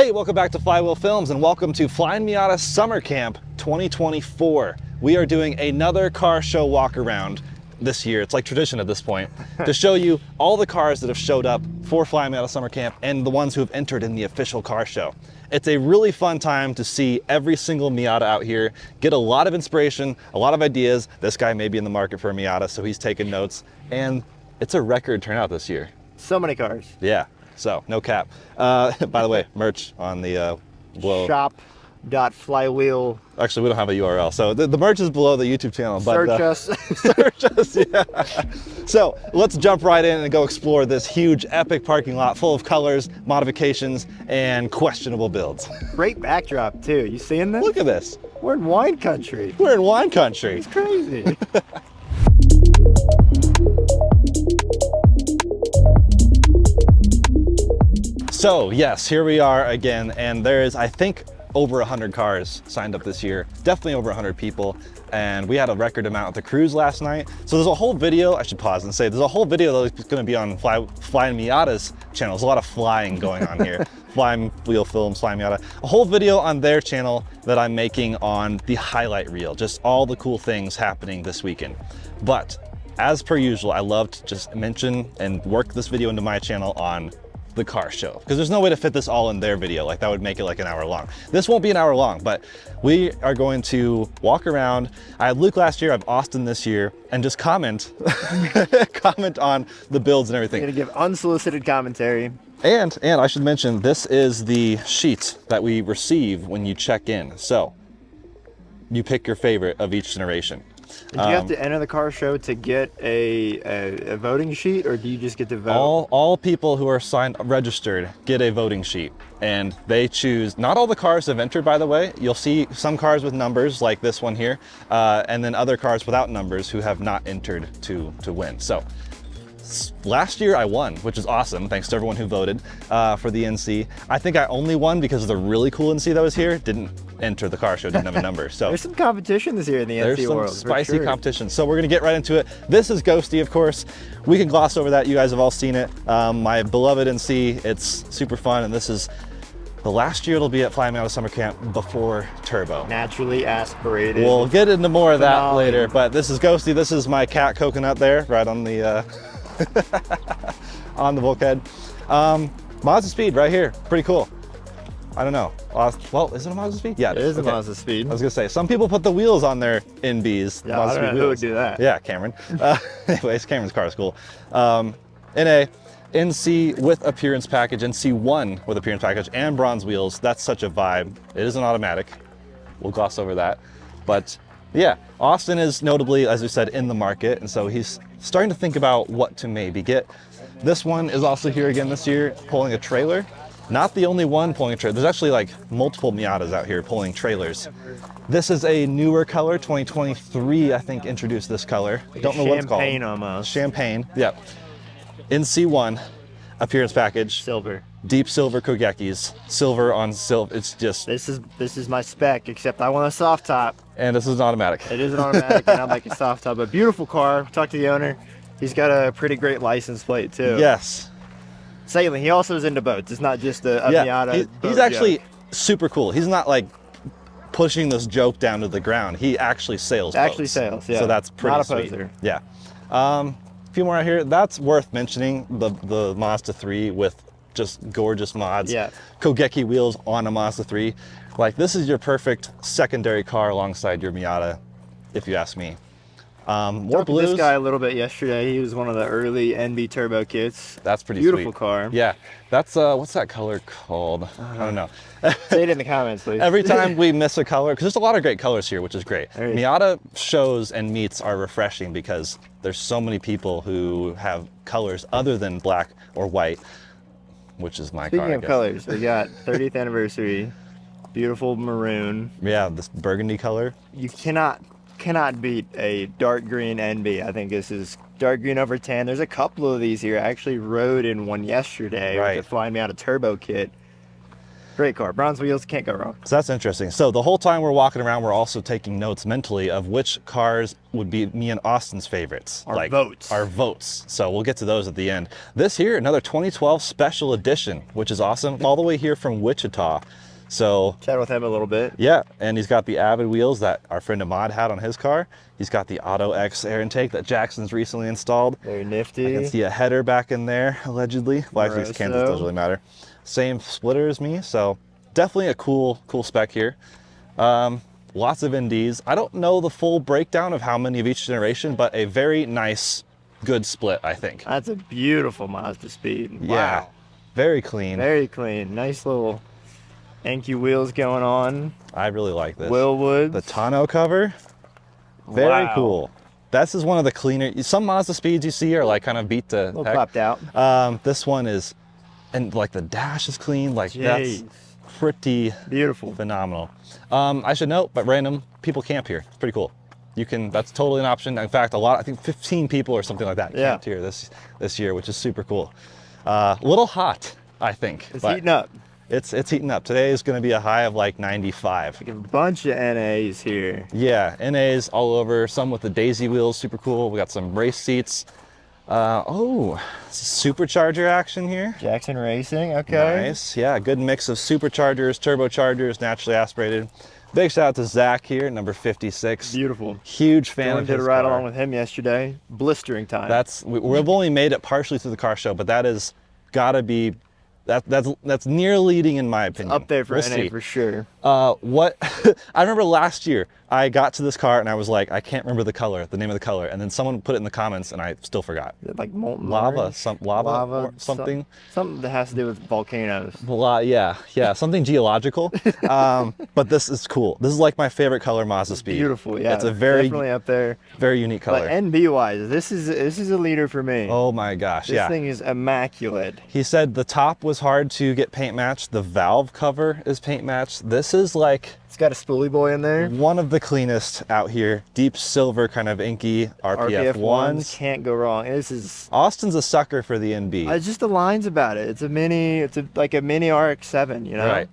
Hey, welcome back to Flywheel Films and welcome to Flyin Miata Summer Camp 2024. We are doing another car show walk around this year. It's like tradition at this point to show you all the cars that have showed up for Flyin Miata Summer Camp and the ones who have entered in the official car show. It's a really fun time to see every single Miata out here, get a lot of inspiration, a lot of ideas. This guy may be in the market for a Miata, so he's taking notes, and it's a record turnout this year. So many cars. Yeah. So, no cap. By the way, merch on the below. Shop.flywheel. Actually, we don't have a URL. So the merch is below the YouTube channel. But, search us. Search us, yeah. So let's jump right in and go explore this huge, epic parking lot full of colors, modifications, and questionable builds. Great backdrop, too. You seeing this? Look at this. We're in wine country. We're in wine country. It's crazy. So yes, here we are again, and there is, I think, over 100 cars signed up this year, definitely over 100 people, and we had a record amount at the cruise last night. So there's a whole video, I should pause and say, there's a whole video that's going to be on Flyin Miata's channel. There's a lot of flying going on here. Flywheel Films, Flyin Miata. A whole video on their channel that I'm making on the highlight reel, just all the cool things happening this weekend. But as per usual, I love to just mention and work this video into my channel on the car show, because there's no way to fit this all in their video. Like, that would make it like an hour long. This won't be an hour long, but we are going to walk around. I had Luke last year, I have Austin this year, and just comment comment on the builds and everything. You're gonna give unsolicited commentary. And I should mention, this is the sheet that we receive when you check in. So you pick your favorite of each generation. Did you have to enter the car show to get a voting sheet, or do you just get to vote? All people who are registered get a voting sheet, and they choose. Not all the cars have entered, by the way. You'll see some cars with numbers, like this one here, and then other cars without numbers who have not entered to win. So last year I won, which is awesome. Thanks to everyone who voted for the NC. I think I only won because the really cool NC that was here didn't enter the car show, didn't have a number. So there's some competition this year in the NC world. There's some spicy competition. So we're gonna get right into it. This is Ghosty, of course. We can gloss over that. You guys have all seen it. My beloved NC. It's super fun, and this is the last year it'll be at Flyin Miata Summer Camp before Turbo. Naturally aspirated. We'll get into more of that later, but this is Ghosty. This is my cat Coconut there, right on the on the bulkhead. Mazda Speed right here, pretty cool. I don't know. Well, is it a Mazda Speed? Yeah, it is a Mazda Speed. I was gonna say, some people put the wheels on their NBs. Yeah, I don't know who would do that. Yeah, Cameron. Anyways, Cameron's car is cool. NA, NC with appearance package, NC1 with appearance package and bronze wheels. That's such a vibe. It is an automatic. We'll gloss over that. But yeah, Austin is notably, as we said, in the market, and so he's starting to think about what to maybe get. This one is also here again this year, pulling a trailer. Not the only one pulling a trailer. There's actually like multiple Miatas out here pulling trailers. This is a newer color, 2023, I think, introduced this color. Like don't know what it's called. Champagne almost. Champagne, yep. NC1, appearance package. Silver. Deep silver Kogekis. Silver on silver, it's just... This is my spec, except I want a soft top. And this is an automatic. It is an automatic, and I like a soft top. A beautiful car. Talked to the owner. He's got a pretty great license plate, too. Yes. Sailing, he also is into boats. It's not just a Miata. He's actually super cool. He's not like pushing this joke down to the ground. He actually sails boats. Sails, yeah. So that's pretty not a sweet. poser. Yeah. A few more out here. That's worth mentioning, the Mazda 3 with just gorgeous mods. Yeah. Kogeki wheels on a Mazda 3. Like, this is your perfect secondary car alongside your Miata, if you ask me. More Talked to blues. this guy a little bit yesterday. He was one of the early NB turbo kits. That's pretty beautiful sweet. car. Yeah, that's what's that color called? I don't know. Say it in the comments, please. Every time we miss a color, because there's a lot of great colors here, which is great. Miata shows and meets are refreshing because there's so many people who have colors other than black or white, which is my car. Speaking of colors, we got 30th anniversary, beautiful maroon. Yeah, this burgundy color. You cannot beat a dark green NB. I think this is dark green over tan. There's a couple of these here. I actually rode in one yesterday with the Flyin Miata turbo kit. Great car. Bronze wheels, can't go wrong. So that's interesting. So the whole time we're walking around, we're also taking notes mentally of which cars would be me and Austin's favorites. Our votes. Our votes. So we'll get to those at the end. This here, another 2012 special edition, which is awesome. All the way here from Wichita. So chat with him a little bit. yeah, and he's got the Avid wheels that our friend Ahmad had on his car. He's got the Auto X air intake that Jackson's recently installed. Very nifty. I can see a header back in there, allegedly. Well, actually, it's Kansas, doesn't really matter. Same splitter as me, so definitely a cool spec here. Lots of NDs. I don't know the full breakdown of how many of each generation, but a very nice, good split, I think. That's a beautiful Mazda Speed. Yeah, Wow. very clean. Very clean. Nice little Anki wheels going on. I really like this. Willwoods. The tonneau cover, very cool. This is one of the cleaner. Some Mazda Speeds you see are like kind of beat to a little heck. clapped out. This one is, and like the dash is clean. Like Jeez. that's pretty Beautiful. phenomenal. I should note, but random people camp here. It's pretty cool. You can, that's totally an option. In fact, I think 15 people or something like that camped here this year, which is super cool. A little hot, I think. It's heating up. It's heating up. Today is going to be a high of like 95. Like a bunch of NAs here. Yeah, NAs all over. Some with the Daisy wheels, super cool. We got some race seats. Supercharger action here. Jackson Racing, okay. Nice, yeah, good mix of superchargers, turbochargers, naturally aspirated. Big shout out to Zach here, number 56. Beautiful. Huge fan of his did a ride car. along with him yesterday. Blistering time. We've only made it partially through the car show, but that is gotta be, that's near leading in my opinion. Up there for We'll NA see. for sure. I remember last year I got to this car and I was like, I can't remember the name of the color, and then someone put it in the comments and I still forgot. Is it like molten Lava, orange? lava or something. Something that has to do with volcanoes. Yeah, something geological. But this is cool. This is like my favorite color Mazda Speed. Beautiful, yeah. It's a very definitely up there. very unique color. But NB wise, this is a leader for me. Oh my gosh, This thing is immaculate. He said the top was hard to get paint matched. The valve cover is paint matched. This is like, It's got a spoolie boy in there. one of the cleanest out here. Deep silver, kind of inky RPF ones. Can't go wrong. This is Austin's a sucker for the NB. just the lines about it. It's like a mini RX-7, you know? Right.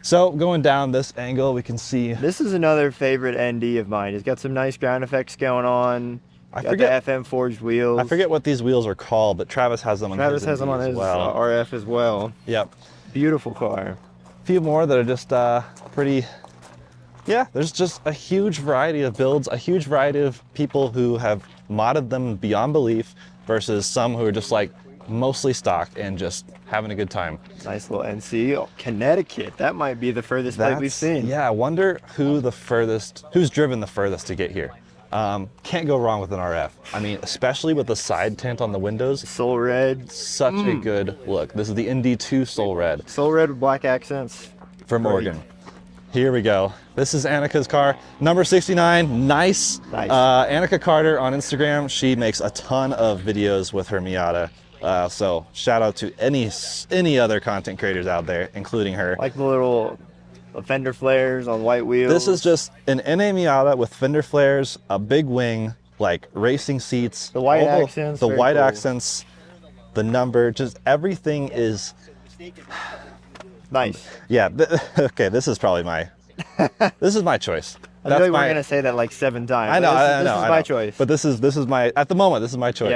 So going down this angle, we can see. This is another favorite ND of mine. It's got some nice ground effects going on. I Got forget the FM forged wheels. I forget what these wheels are called, but Travis has them on his. Travis has them on NB as his well. RF as well. Yep. Beautiful car. A few more that are just pretty. Yeah, there's just a huge variety of builds, a huge variety of people who have modded them beyond belief versus some who are just like mostly stock and just having a good time. Nice little NC. Oh, Connecticut. That might be the furthest plate we've seen. Yeah, I wonder who's driven the furthest to get here. Can't go wrong with an RF. I mean, especially with the side tint on the windows. Soul red. Such a good look. This is the ND2 Soul Red Soul red with black accents. from Great. Oregon. Here we go. This is Annika's car, number 69. Nice. Nice. Annika Carter on Instagram. She makes a ton of videos with her Miata. So shout out to any other content creators out there, including her. Like the little fender flares on white wheels. This is just an NA Miata with fender flares, a big wing, like racing seats. The white accents, The very white cool. accents, the number, just everything is. nice. Yeah. Okay. This is probably my. This is my choice. I feel like we're gonna say that like 7 times. I know. This is my choice. But this is my, at the moment, this is my choice.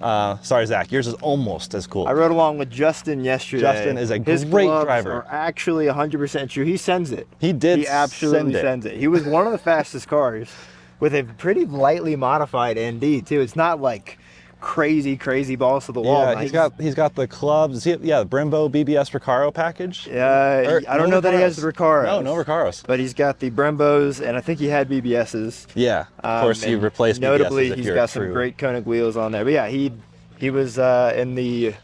Yeah. Sorry, Zach. Yours is almost as cool. I rode along with Justin yesterday. Justin is a His great gloves driver. Are actually 100% true. He sends it. He did. He absolutely sends it. He was one of the fastest cars with a pretty lightly modified ND too. It's not like crazy balls to the wall. Yeah, he's got the clubs. The Brembo BBS Recaro package. Yeah, I don't know that he has the Recaros. No Recaros. But he's got the Brembos, and I think he had BBSs. Yeah, of course you and replaced BBSs. Notably, if he's you're got some true. great Koenig wheels on there. But yeah, he was in the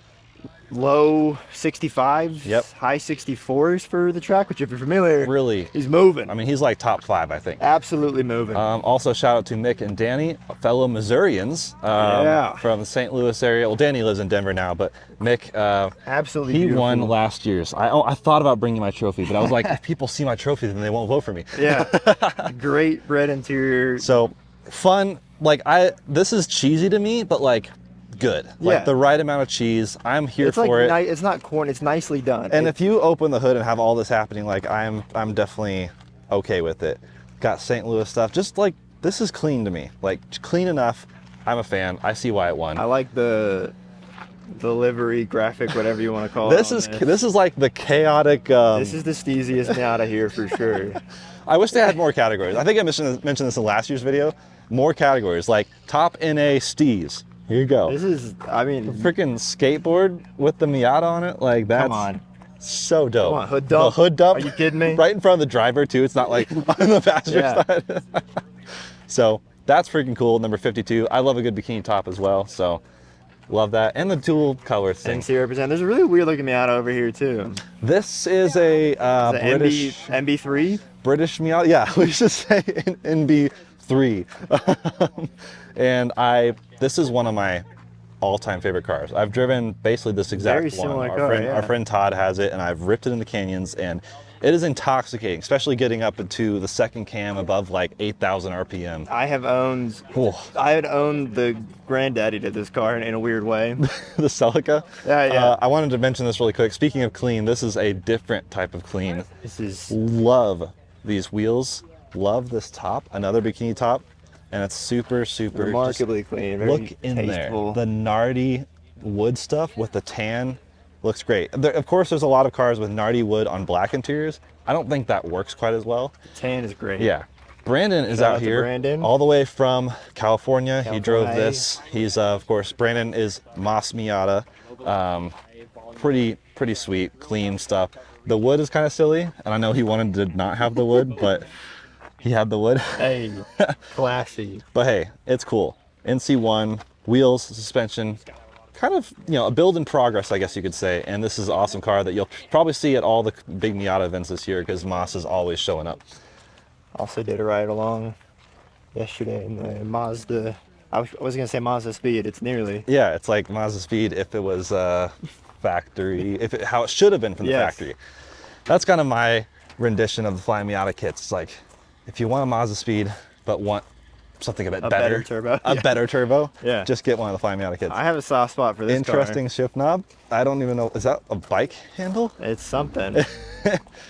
low 65s, Yep. high 64s for the track, which if you're familiar, Really, he's moving. I mean, he's like top 5, I think. Absolutely moving. Also, shout out to Mick and Danny, fellow Missourians Yeah. from the St. Louis area. Well, Danny lives in Denver now, but Mick, Absolutely he beautiful. won last year's. I thought about bringing my trophy, but I was like, if people see my trophy, then they won't vote for me. Yeah, great red interior. So fun. Like this is cheesy to me, but like good. Yeah. Like the right amount of cheese. I'm here It's for like it. it's not corn. It's nicely done. And if you open the hood and have all this happening, like I'm definitely okay with it. Got St. Louis stuff. Just like, this is clean to me. Like clean enough. I'm a fan. I see why it won. I like the livery graphic, whatever you want to call This it. this is like the chaotic. This is the steeziest Miata here for sure. I wish they had more categories. I think I mentioned this in last year's video. More categories, like top NA steez. Here you go. This is, I mean, Freaking skateboard with the Miata on it. Like that's come on. so dope. Come on, hood dump. The hood dump. Are you kidding me? Right in front of the driver too. It's not like on the passenger Yeah. side. So that's freaking cool. Number 52. I love a good bikini top as well. So love that. And the dual color thing. NC represent. There's a really weird looking Miata over here too. This is a The British MB3. British Miata. Yeah, we should say NB3. And this is one of my all-time favorite cars. I've driven basically this exact Very one. similar car, yeah. Our friend Todd has it, and I've ripped it into canyons, and it is intoxicating, especially getting up into the second cam above like 8,000 RPM. I had owned the granddaddy to this car in a weird way. The Celica. Yeah. I wanted to mention this really quick. Speaking of clean, this is a different type of clean. This is Love these wheels. Love this top. Another bikini top. And it's super, super remarkably clean. Very look in tasteful. there. The Nardi wood stuff with the tan looks great. Of course, there's a lot of cars with Nardi wood on black interiors. I don't think that works quite as well. Tan is great. Yeah. Brandon is Shout out out to here Brandon. all the way from California. He drove California. this. He's, of course, Brandon is Moss Miata. Pretty sweet, clean stuff. The wood is kind of silly, and I know he wanted to not have the wood, but he had the wood. Hey, classy. But hey, it's cool. NC1, wheels, suspension, kind of, a build in progress, I guess you could say. And this is an awesome car that you'll probably see at all the big Miata events this year because Moss is always showing up. Also did a ride along yesterday in the Mazda. I was gonna say Mazda Speed. It's nearly. Yeah, it's like Mazda Speed if it was factory, how it should have been from the Yes. factory. That's kind of my rendition of the Flyin Miata kits. It's like, if you want a Mazda Speed but want something a bit better turbo. a Yeah. better turbo, Yeah. just get one of the Flyin Miata kits. I have a soft spot for this Interesting shift knob. I don't even know, is that a bike handle? car. It's something.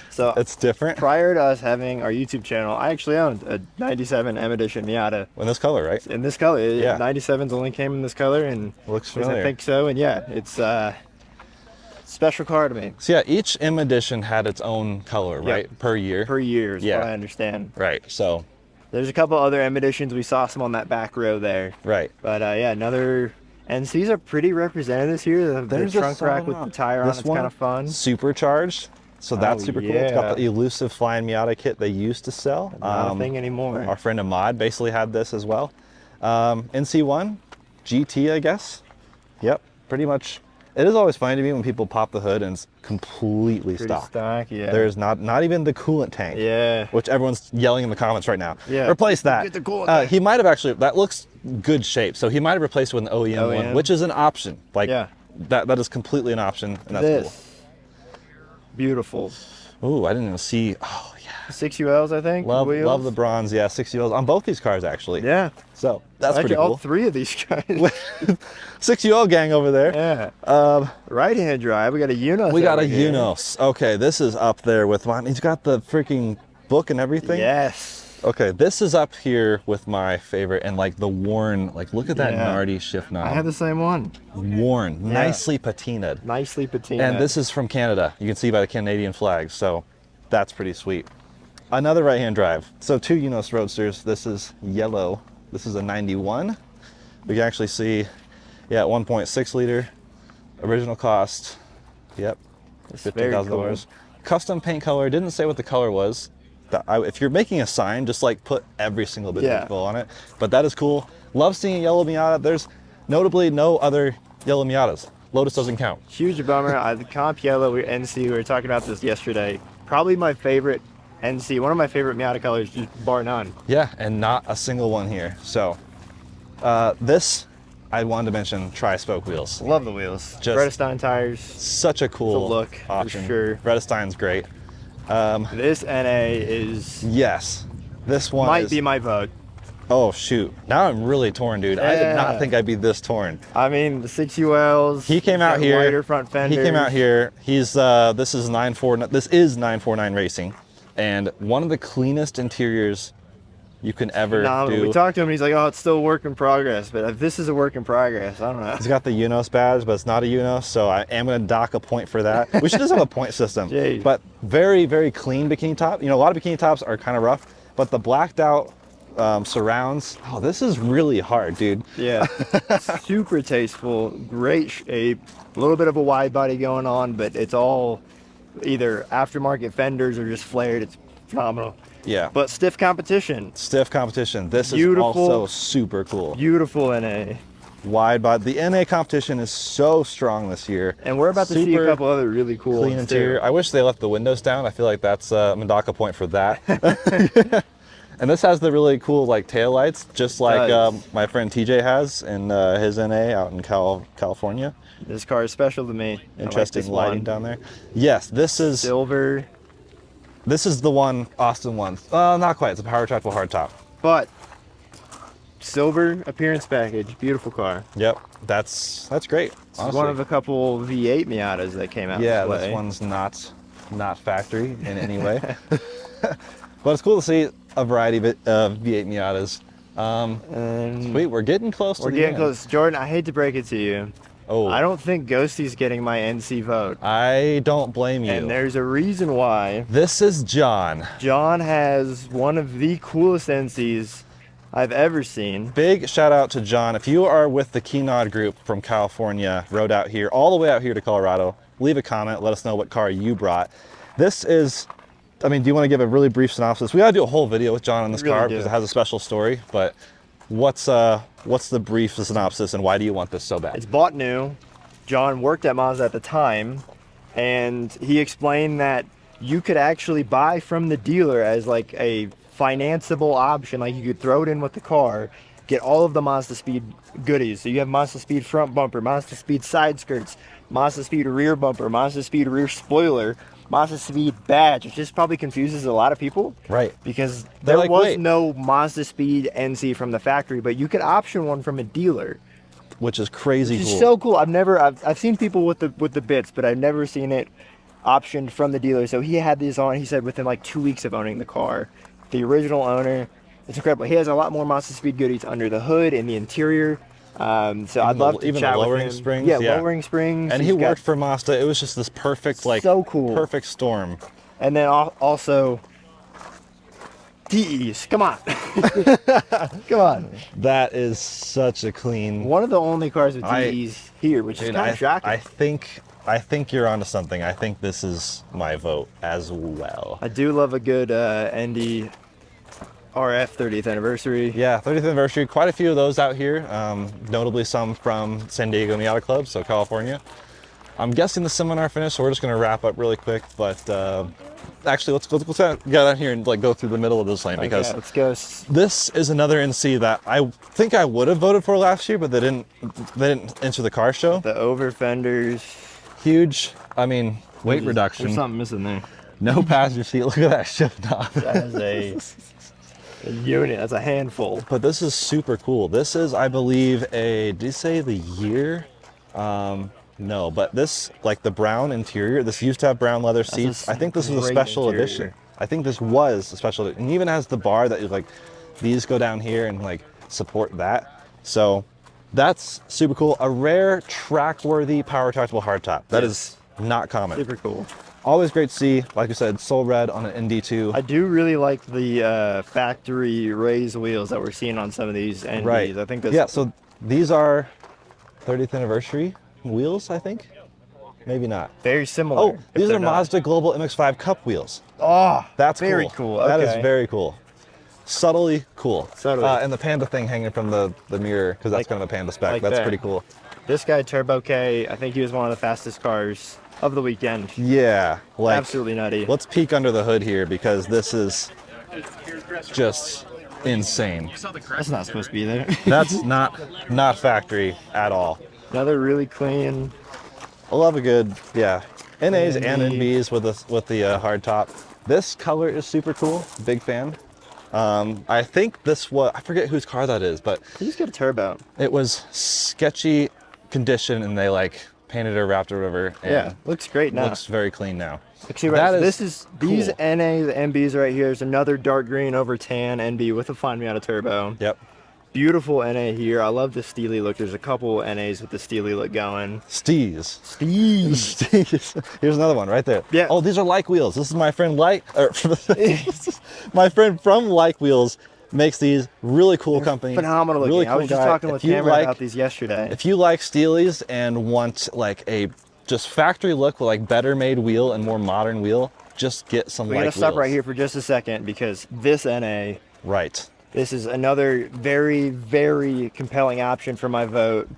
So It's different. prior to us having our YouTube channel, I actually owned a '97 M Edition Miata In this color, right? in this color. Yeah. 97s only came in this color, and Looks at least familiar. I think so. And yeah, it's special car to me. So yeah, each M edition had its own color, right? Per year. Per year is Yeah. what I understand. Right. So, There's a couple other M Editions. We saw some on that back row there. right. But yeah, another. NCs are pretty represented this year. The There's a trunk rack solid with the amount. tire on This it's one, kind of fun. Supercharged. So that's Oh, super cool. It's got yeah. the elusive Flyin Miata kit they used to sell. Not a thing anymore. Our friend Ahmad basically had this as well. NC1, GT, I guess. Yep, pretty much. It is always funny to me when people pop the hood and it's completely Pretty stock, yeah. There's not even the coolant tank. Yeah. Which everyone's yelling in the comments right now. Yeah. Replace that. Get the coolant tank. He might have actually, that looks good shape. So he might have replaced it with an OEM one, OEM. which is an option. Like Yeah. that is completely an option, and that's This. Beautiful. cool. Ooh, I didn't even see. Oh yeah. 6 ULs, I think. Love wheels. the bronze. Yeah, 60 wheels on both these cars actually. Yeah. So that's Actually, pretty all cool. 3 of these guys. 6 UL gang over there. Yeah. Right-hand drive. We got a Unos. We got a over here. Unos. Okay, this is up there with mine. He's got the freaking book and everything. Yes. Okay, this is up here with my favorite, and like the worn, like look at that Yeah. Nardi shift knob. I had the same one. Worn, nicely patinaed. Nicely patinaed. And this is from Canada. You can see by the Canadian flag, so that's pretty sweet. Another right-hand drive. So 2 Unos Roadsters. This is yellow. This is a 91. We can actually see, yeah, 1.6 liter. Original cost, yep, It's very cool. $15,000. Custom paint color. Didn't say what the color was. If you're making a sign, just like put every single bit of Yeah. info on it. But that is cool. Love seeing a yellow Miata. There's notably no other yellow Miatas. Lotus doesn't count. Huge bummer. The Comp Yellow NC, we were talking about this yesterday. Probably my favorite NC, one of my favorite Miata colors, just bar none. Yeah, and not a single one here. So this, I wanted to mention tri-spoke wheels. Love the wheels. Just- Bredestein tires. Such a cool look, for option. sure. Bredestein's great. This NA is Yes, this one might is, be my vote. Oh shoot! Now I'm really torn, dude. I did not Yeah. think I'd be this torn. I mean, the 6ULs. He came out here. Wider front fenders. He came out here. He's this is 949. This is 949 Racing, and one of the cleanest interiors you can ever do. We talked to him, and he's like, "Oh, it's still a work in progress." But if this is a work in progress, I don't know. He's got the UNOS badge, but it's not a UNOS, so I am going to dock a point for that. We should just have a point system. Jeez. But very, very clean bikini top. You know, a lot of bikini tops are kind of rough, but the blacked out surrounds. Oh, this is really hard, dude. Yeah, super tasteful, great shape. A little bit of a wide body going on, but it's all either aftermarket fenders or just flared. It's phenomenal. Yeah. But stiff competition. Stiff competition. This Beautiful. is also super cool. Beautiful NA. Wide body. The NA competition is so strong this year. And we're about to see a couple other really cool clean ones interior. too. I wish they left the windows down. I feel like that's a Medaka point for that. And this has the really cool like tail lights, just like my friend TJ has in his NA out in California. This car is special to me. Interesting lighting down there. Yes, this is silver. This is the one Austin wants. Not quite. It's a power retractable hardtop. But silver appearance package, beautiful car. Yep, that's great. It's one of a couple V8 Miatas that came out. Yeah, this one's not factory in any way. But it's cool to see a variety of V8 Miatas. Sweet, we're getting close to the end. We're getting close. Jordan, I hate to break it to you. Oh. I don't think Ghosty's getting my NC vote. I don't blame you. And there's a reason why. This is John. John has one of the coolest NCs I've ever seen. Big shout out to John. If you are with the Keynod group from California, rode out here, all the way out here to Colorado, leave a comment, let us know what car you brought. This is, I mean, do you want to give a really brief synopsis? We gotta do a whole video with John on this car because it has a special story, but what's the brief synopsis and why do you want this so bad? It's bought new. John worked at Mazda at the time, and he explained that you could actually buy from the dealer as like a financeable option. Like you could throw it in with the car, get all of the Mazda Speed goodies. So you have Mazda Speed front bumper, Mazda Speed side skirts, Mazda Speed rear bumper, Mazda Speed rear spoiler, Mazda Speed badge, which just probably confuses a lot of people. Right. Because They're there like, was wait. no Mazda Speed NC from the factory, but you could option one from a dealer. Which is crazy Which cool. is so cool. I've seen people with the bits, but I've never seen it optioned from the dealer. So he had these on, he said, within like 2 weeks of owning the car. The original owner. It's incredible. He has a lot more Mazda Speed goodies under the hood, in the interior. So I'd love to even chat the with lowering him. springs. Yeah, lowering springs. And he worked for Mazda. It was just this perfect, like, so cool, perfect storm. And then also DEs. Come on, come on. That is such a clean. One of the only cars with DEs here, which is kind of shocking. I think you're onto something. I think this is my vote as well. I do love a good ND RF 30th anniversary. Yeah, 30th anniversary. Quite a few of those out here. Notably some from San Diego Miata Club, so California. I'm guessing the seminar finished, so we're just gonna wrap up really quick. But actually, let's get out here and like go through the middle of this lane because okay, let's go. This is another NC that I think I would have voted for last year, but they didn't enter the car show. The over fenders. Huge. I mean, weight reduction. There's something missing there. No passenger seat. Look at that shift knob. That is a unit. That's a handful. But this is super cool. This is, I believe, did you say the year? No, but this, like the brown interior, this used to have brown leather seats. I think this was a special edition. I think this was a special edition. And even has the bar that you like, these go down here and like support that. So that's super cool. A rare track-worthy power retractable hardtop. That is not common. Super cool. Always great to see. Like I said, Soul Red on an ND2. I do really like the factory raised wheels that we're seeing on some of these NDs. Right. I think that's yeah. So these are 30th anniversary wheels, I think. Maybe not. very similar. Oh, these are Mazda Global MX-5 Cup wheels. Oh, That's very cool. That is Okay. very cool. Subtly cool. Subtly. And the panda thing hanging from the mirror, because that's kind of a panda spec. like That's that. pretty cool. This guy, Turbo K, I think he was one of the fastest cars of the weekend. Yeah. Like, Absolutely nutty. let's peek under the hood here because this is just insane. That's not supposed to be there. That's not factory at all. Another really clean. I love a good, yeah, NAs and NB. NBs with the hard top. This color is super cool. Big fan. I think this was, I forget whose car that is, but You just get a turbo. it was sketchy condition and they like painted or wrapped or whatever. And Yeah, looks great now. looks very clean now. See, right, so this is these cool. NA, the MBs right here is another dark green over tan NB with a Flyin Miata turbo. Yep. Beautiful NA here. I love the steely look. There's a couple NAs with the steely look going. Steez. Steez. Here's another one right there. Yeah. Oh, these are Like Wheels. This is my friend my friend from Like Wheels makes these really cool company. Phenomenal looking. Really I cool was just guy. talking with If you Cameron about these yesterday. If you like Steelies and want like a just factory look with like better made wheel and more modern wheel, just get some Like We're Wheels. gonna stop right here for just a second because this NA, Right. this is another very, very compelling option for my vote.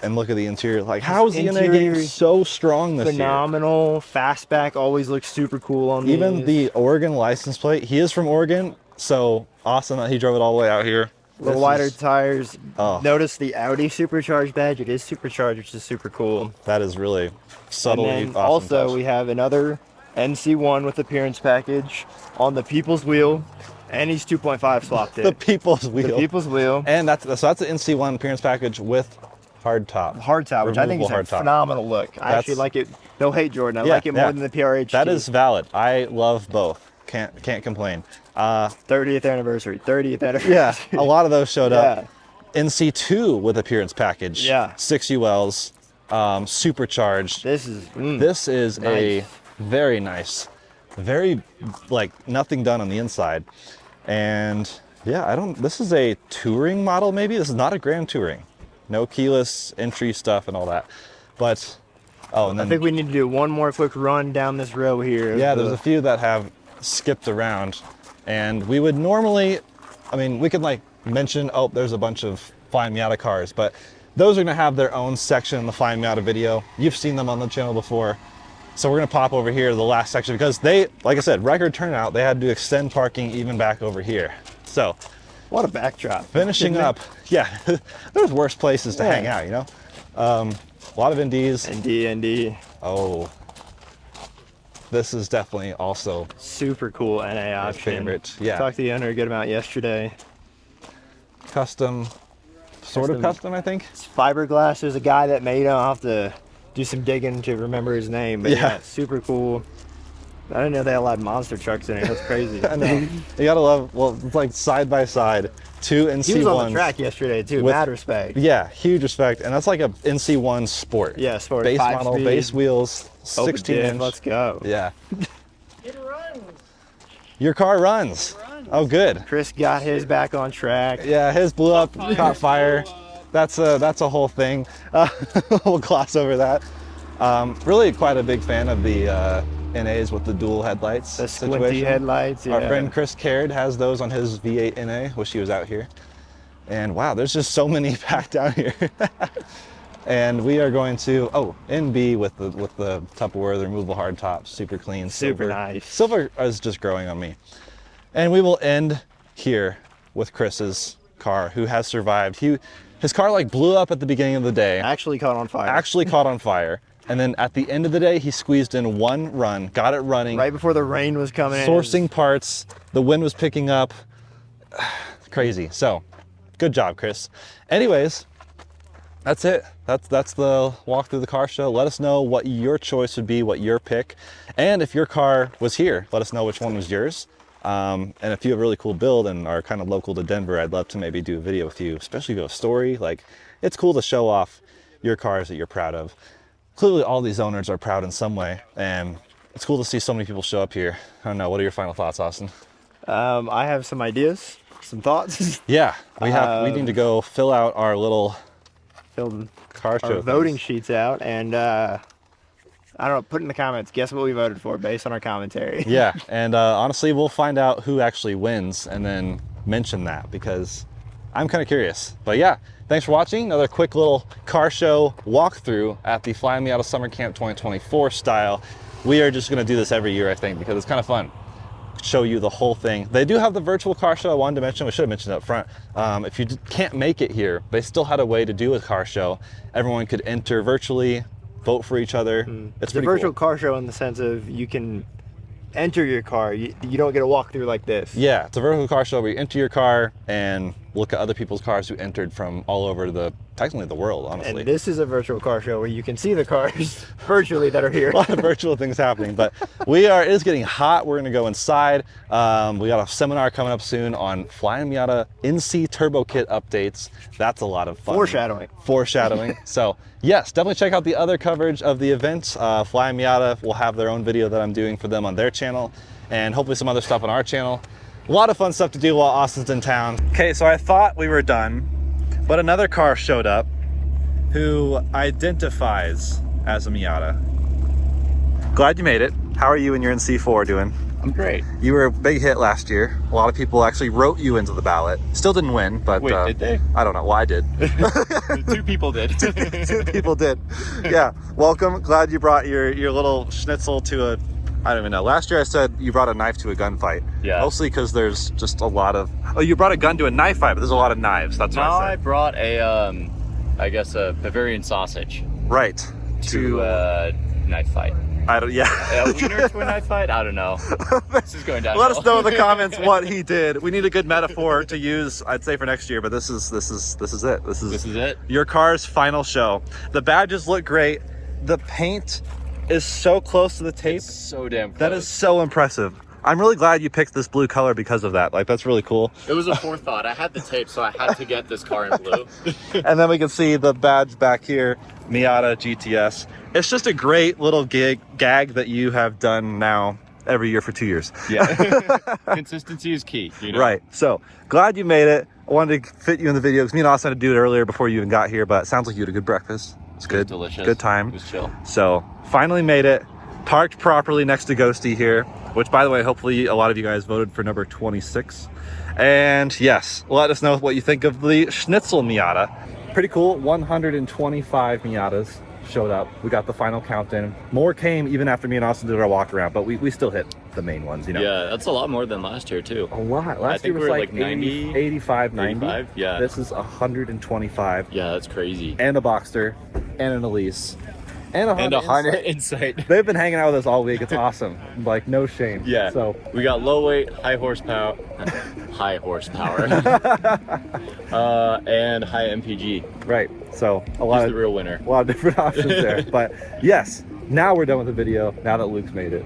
And look at the interior. Like, how is the NA Interior game so strong this year? Phenomenal. Fastback always looks super cool on these. Even the Oregon license plate. He is from Oregon, so awesome that he drove it all the way out here. Little wider tires. Oh. Notice the Audi supercharged badge. It is supercharged, which is super cool. That is really subtly And then awesome also touch. we have another NC1 with appearance package on the People's Wheel, and he's 2.5 swapped it. the People's Wheel. The People's Wheel. And that's an NC1 appearance package with hard top. Hard top, which I think is a phenomenal look. I actually like it. No hate, Jordan. I like it more than the PRH. That is valid. I love both. Can't complain. 30th anniversary. 30th anniversary. Yeah, a lot of those showed up. Yeah. NC2 with appearance package. Yeah. 6 ULs, supercharged. This is This is nice. a very nice, very like nothing done on the inside. And yeah, this is a touring model maybe. This is not a Grand Touring. No keyless entry stuff and all that. But, oh, and then I think we need to do one more quick run down this row here. yeah, there's a few that have skipped around. And we would normally, I mean, we could like mention, oh, there's a bunch of Flyin Miata cars, but those are gonna have their own section in the Flyin Miata video. You've seen them on the channel before. So we're gonna pop over here to the last section because they, like I said, record turnout, they had to extend parking even back over here. So what a backdrop. finishing up, yeah, there's worse places to hang out, you know? A lot of NDs. ND. Oh, this is definitely also Super cool NA option. favorite. Yeah. Talked to the owner a good amount yesterday. Custom, sort of custom, I think. It's fiberglass. There's a guy that made it. I'll have to do some digging to remember his name. But yeah, super cool. I didn't know they allowed monster trucks in here. That's crazy. I know. You gotta love, well, it's like side by side, two NC1s. He was on the track yesterday too. Mad respect. Yeah, huge respect. And that's like a NC1 sport. Yeah, sport. Base 5 model, speed. base wheels, Open 16 diff, inch. Let's go. Yeah. It runs. Your car runs. Oh, good. Chris got his back on track. Yeah, his blew up, caught fire. That's a whole thing. We'll gloss over that. Really quite a big fan of the NAs with the dual headlights. The squinty situation. headlights. Yeah. Our friend Chris Caird has those on his V8 NA. Wish he was out here. And wow, there's just so many packed down here. And we are going to NB with the Tupperware, the removable hard top, super clean, Super silver. nice. Silver is just growing on me. And we will end here with Chris's car, who has survived. His car like blew up at the beginning of the day. Actually caught on fire. Actually caught on fire. And then at the end of the day, he squeezed in one run, got it running. Right before the rain was coming in. Sourcing parts, the wind was picking up. Crazy. So, good job, Chris. Anyways, that's it. That's the walk through the car show. Let us know what your choice would be, what your pick. And if your car was here, let us know which one was yours. And if you have a really cool build and are kind of local to Denver, I'd love to maybe do a video with you, especially if you have a story. Like, it's cool to show off your cars that you're proud of. Clearly, all these owners are proud in some way, and it's cool to see so many people show up here. I don't know. What are your final thoughts, Austin? I have some ideas, some thoughts. Yeah, we need to go fill out our little Filled car show our voting things. sheets out, and I don't know, put in the comments, guess what we voted for based on our commentary. Yeah, and honestly, we'll find out who actually wins and then mention that because I'm kind of curious. But yeah, thanks for watching. Another quick little car show walkthrough at the Flyin Miata Summer Camp 2024 style. We are just gonna do this every year, I think, because it's kind of fun. Show you the whole thing. They do have the virtual car show I wanted to mention. We should have mentioned it up front. If you can't make it here, they still had a way to do a car show. Everyone could enter virtually, vote for each other. It's It's a pretty virtual cool. car show in the sense of you can enter your car. You don't get a walkthrough like this. Yeah, it's a virtual car show where you enter your car and look at other people's cars who entered from all over technically the world, honestly. And this is a virtual car show where you can see the cars virtually that are here. A lot of virtual things happening, but it is getting hot. We're gonna go inside. We got a seminar coming up soon on Flyin Miata NC Turbo Kit updates. That's a lot of fun. Foreshadowing. So yes, definitely check out the other coverage of the event. Flyin Miata will have their own video that I'm doing for them on their channel, and hopefully some other stuff on our channel. A lot of fun stuff to do while Austin's in town. Okay, so I thought we were done, but another car showed up who identifies as a Miata. Glad you made it. How are you and your NC4 doing? I'm great. You were a big hit last year. A lot of people actually wrote you into the ballot. Still didn't win, but Wait, did they? I don't know. Well, I did. 2 people did. 2 people did. Yeah, welcome. Glad you brought your little schnitzel to a, I don't even know. Last year I said you brought a knife to a gunfight. Yeah. Mostly because there's just a lot of, oh, you brought a gun to a knife fight, but there's a lot of knives. That's what No, I I said. brought a, I guess a Bavarian sausage Right. to a knife fight. I don't, yeah. A wiener to a knife fight? I don't know. This is going down. Let us know in the comments what he did. We need a good metaphor to use, I'd say, for next year, but this is it. This is it? your car's final show. The badges look great. The paint is so close to the tape. It's so damn close. That is so impressive. I'm really glad you picked this blue color because of that. Like, that's really cool. It was a forethought. I had the tape, so I had to get this car in blue. And then we can see the badge back here, Miata GTS. It's just a great little gag that you have done now every year for 2 years. Yeah. Consistency is key. You know? Right. So glad you made it. I wanted to fit you in the video because me and Austin had to do it earlier before you even got here, but it sounds like you had a good breakfast. It's good. Delicious. Good time. It was chill. So finally made it. Parked properly next to Ghosty here, which, by the way, hopefully a lot of you guys voted for number 26. And yes, let us know what you think of the Schnitzel Miata. Pretty cool. 125 Miatas showed up. We got the final count in. More came even after me and Austin did our walk around, but we still hit the main ones, you know. Yeah, that's a lot more than last year too. A lot. I Last think year was we were like like 90, 85, 90. 85, yeah. This is 125. Yeah, that's crazy. And a Boxster, and an Elise, and a Honda, Honda Insight. Insight. They've been hanging out with us all week. It's awesome. Like, no shame. Yeah. So we got low weight, high horsepower, high horsepower, and high MPG. right. So a lot He's of the real winner. a lot of different options there. But yes, now we're done with the video. Now that Luke's made it.